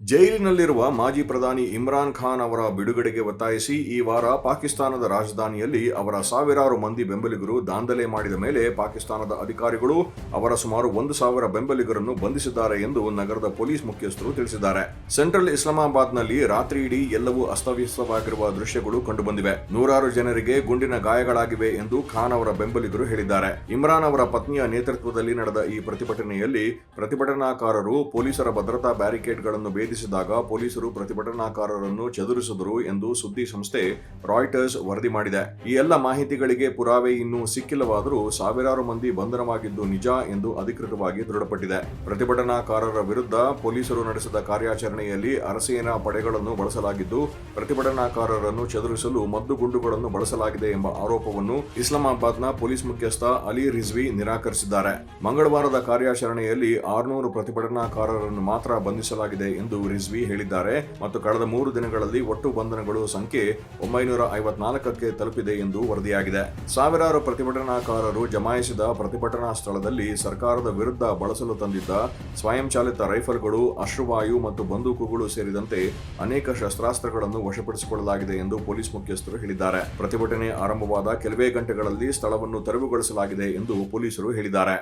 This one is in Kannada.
ಜೈಲಿನಲ್ಲಿರುವ ಮಾಜಿ ಪ್ರಧಾನಿ ಇಮ್ರಾನ್ ಖಾನ್ ಅವರ ಬಿಡುಗಡೆಗೆ ಒತ್ತಾಯಿಸಿ ಈ ವಾರ ಪಾಕಿಸ್ತಾನದ ರಾಜಧಾನಿಯಲ್ಲಿ ಅವರ ಸಾವಿರಾರು ಮಂದಿ ಬೆಂಬಲಿಗರು ದಾಂಧಲೆ ಮಾಡಿದ ಮೇಲೆ ಪಾಕಿಸ್ತಾನದ ಅಧಿಕಾರಿಗಳು ಅವರ ಸುಮಾರು 1,000 ಬೆಂಬಲಿಗರನ್ನು ಬಂಧಿಸಿದ್ದಾರೆ ಎಂದು ನಗರದ ಪೊಲೀಸ್ ಮುಖ್ಯಸ್ಥರು ತಿಳಿಸಿದ್ದಾರೆ. ಸೆಂಟ್ರಲ್ ಇಸ್ಲಾಮಾಬಾದ್ನಲ್ಲಿ ರಾತ್ರಿ ಇಡೀ ಎಲ್ಲವೂ ಅಸ್ತವ್ಯಸ್ತವಾಗಿರುವ ದೃಶ್ಯಗಳು ಕಂಡುಬಂದಿವೆ. ನೂರಾರು ಜನರಿಗೆ ಗುಂಡಿನ ಗಾಯಗಳಾಗಿವೆ ಎಂದು ಖಾನ್ ಅವರ ಬೆಂಬಲಿಗರು ಹೇಳಿದ್ದಾರೆ. ಇಮ್ರಾನ್ ಅವರ ಪತ್ನಿಯ ನೇತೃತ್ವದಲ್ಲಿ ನಡೆದ ಈ ಪ್ರತಿಭಟನೆಯಲ್ಲಿ ಪ್ರತಿಭಟನಾಕಾರರು ಪೊಲೀಸರ ಭದ್ರತಾ ಬ್ಯಾರಿಕೇಡ್ಗಳನ್ನು ಭೇದಿಸಿದಾಗ ಪೊಲೀಸರು ಪ್ರತಿಭಟನಾಕಾರರನ್ನು ಚದುರಿಸಿದರು ಎಂದು ಸುದ್ದಿ ಸಂಸ್ಥೆ ರಾಯ್ಟರ್ಸ್ ವರದಿ ಮಾಡಿದೆ. ಈ ಎಲ್ಲ ಮಾಹಿತಿಗಳಿಗೆ ಪುರಾವೆ ಇನ್ನೂ ಸಿಕ್ಕಿಲ್ಲವಾದರೂ ಸಾವಿರಾರು ಮಂದಿ ಬಂಧನವಾಗಿದ್ದು ನಿಜ ಎಂದು ಅಧಿಕೃತವಾಗಿ ದೃಢಪಟ್ಟಿದೆ. ಪ್ರತಿಭಟನಾಕಾರರ ವಿರುದ್ಧ ಪೊಲೀಸರು ನಡೆಸಿದ ಕಾರ್ಯಾಚರಣೆಯಲ್ಲಿ ಅರಸೇನಾ ಪಡೆಗಳನ್ನು ಬಳಸಲಾಗಿದ್ದು ಪ್ರತಿಭಟನಾಕಾರರನ್ನು ಚದುರಿಸಲು ಮದ್ದುಗುಂಡುಗಳನ್ನು ಬಳಸಲಾಗಿದೆ ಎಂಬ ಆರೋಪವನ್ನು ಇಸ್ಲಾಮಾಬಾದ್ನ ಪೊಲೀಸ್ ಮುಖ್ಯಸ್ಥ ಅಲಿ ರಿಜ್ವಿ ನಿರಾಕರಿಸಿದ್ದಾರೆ. ಮಂಗಳವಾರದ ಕಾರ್ಯಾಚರಣೆಯಲ್ಲಿ 600 ಪ್ರತಿಭಟನಾಕಾರರನ್ನು ಮಾತ್ರ ಬಂಧಿಸಲಾಗಿದೆ ಎಂದು ರಿಜ್ವಿ ಹೇಳಿದ್ದಾರೆ ಮತ್ತು ಕಳೆದ 3 ದಿನಗಳಲ್ಲಿ ಒಟ್ಟು ಬಂಧನಗಳು ಸಂಖ್ಯೆ 954ಕ್ಕೆ ತಲುಪಿದೆ ಎಂದು ವರದಿಯಾಗಿದೆ. ಸಾವಿರಾರು ಪ್ರತಿಭಟನಾಕಾರರು ಜಮಾಯಿಸಿದ ಪ್ರತಿಭಟನಾ ಸ್ಥಳದಲ್ಲಿ ಸರ್ಕಾರದ ವಿರುದ್ಧ ಬಳಸಲು ತಂದಿದ್ದ ಸ್ವಯಂಚಾಲಿತ ರೈಫಲ್ಗಳು, ಅಶ್ರುವಾಯು ಮತ್ತು ಬಂದೂಕುಗಳು ಸೇರಿದಂತೆ ಅನೇಕ ಶಸ್ತ್ರಾಸ್ತ್ರಗಳನ್ನು ವಶಪಡಿಸಿಕೊಳ್ಳಲಾಗಿದೆ ಎಂದು ಪೊಲೀಸ್ ಮುಖ್ಯಸ್ಥರು ಹೇಳಿದ್ದಾರೆ. ಪ್ರತಿಭಟನೆ ಆರಂಭವಾದ ಕೆಲವೇ ಗಂಟೆಗಳಲ್ಲಿ ಸ್ಥಳವನ್ನು ತೆರವುಗೊಳಿಸಲಾಗಿದೆ ಎಂದು ಪೊಲೀಸರು ಹೇಳಿದ್ದಾರೆ.